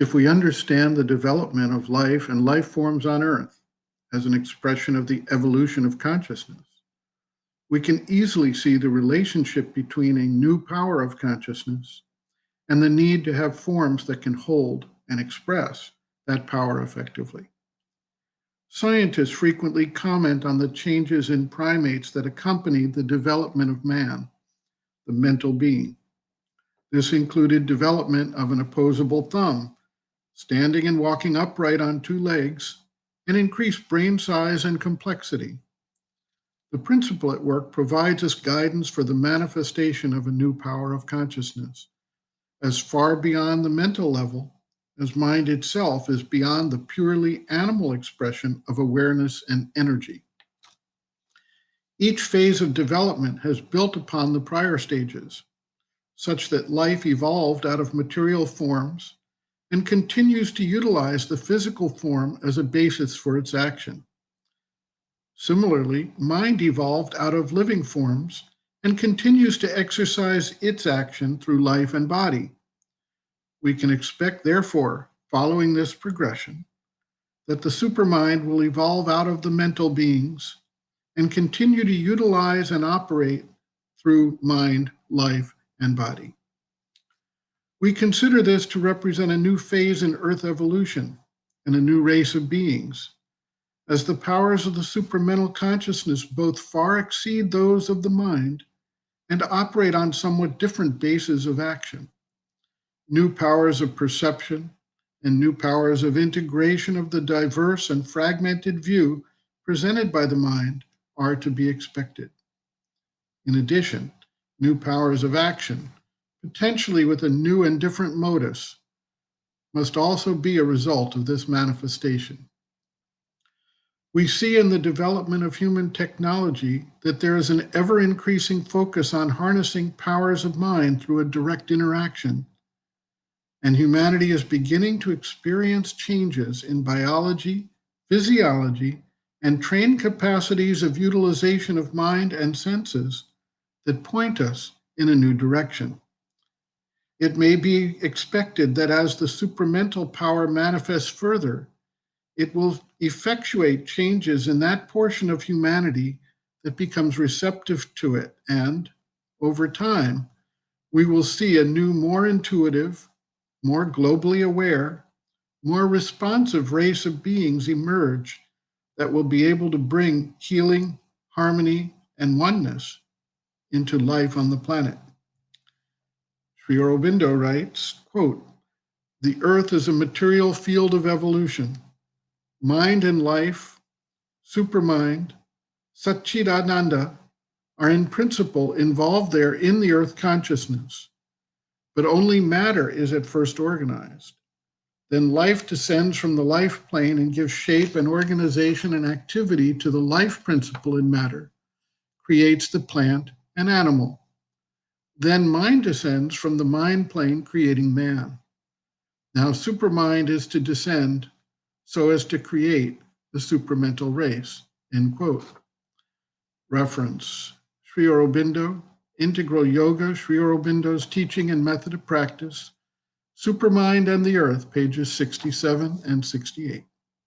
If we understand the development of life and life forms on Earth as an expression of the evolution of consciousness, we can easily see the relationship between a new power of consciousness and the need to have forms that can hold and express that power effectively. Scientists frequently comment on the changes in primates that accompany the development of man, the mental being. This included development of an opposable thumb, standing and walking upright on two legs, and increased brain size and complexity. The principle at work provides us guidance for the manifestation of a new power of consciousness, as far beyond the mental level as mind itself is beyond the purely animal expression of awareness and energy. Each phase of development has built upon the prior stages, such that life evolved out of material forms and continues to utilize the physical form as a basis for its action. Similarly, mind evolved out of living forms and continues to exercise its action through life and body. We can expect, therefore, following this progression, that the supermind will evolve out of the mental beings and continue to utilize and operate through mind, life, and body. We consider this to represent a new phase in Earth evolution and a new race of beings, as the powers of the supramental consciousness both far exceed those of the mind and operate on somewhat different bases of action. New powers of perception and new powers of integration of the diverse and fragmented view presented by the mind are to be expected. In addition, new powers of action, potentially with a new and different modus, must also be a result of this manifestation. We see in the development of human technology that there is an ever-increasing focus on harnessing powers of mind through a direct interaction, and humanity is beginning to experience changes in biology, physiology, and trained capacities of utilization of mind and senses that point us in a new direction. It may be expected that as the supramental power manifests further, it will effectuate changes in that portion of humanity that becomes receptive to it, and over time, we will see a new, more intuitive, more globally aware, more responsive race of beings emerge that will be able to bring healing, harmony, and oneness into life on the planet. Sri Aurobindo writes, quote, "The earth is a material field of evolution. Mind and life, supermind, Satchidananda are in principle involved there in the earth consciousness, but only matter is at first organized. Then life descends from the life plane and gives shape and organization and activity to the life principle in matter, creates the plant and animal. Then mind descends from the mind plane, creating man. Now supermind is to descend so as to create the supramental race," end quote. Reference, Sri Aurobindo, Integral Yoga, Sri Aurobindo's Teaching and Method of Practice, Supermind and the Earth, pages 67 and 68.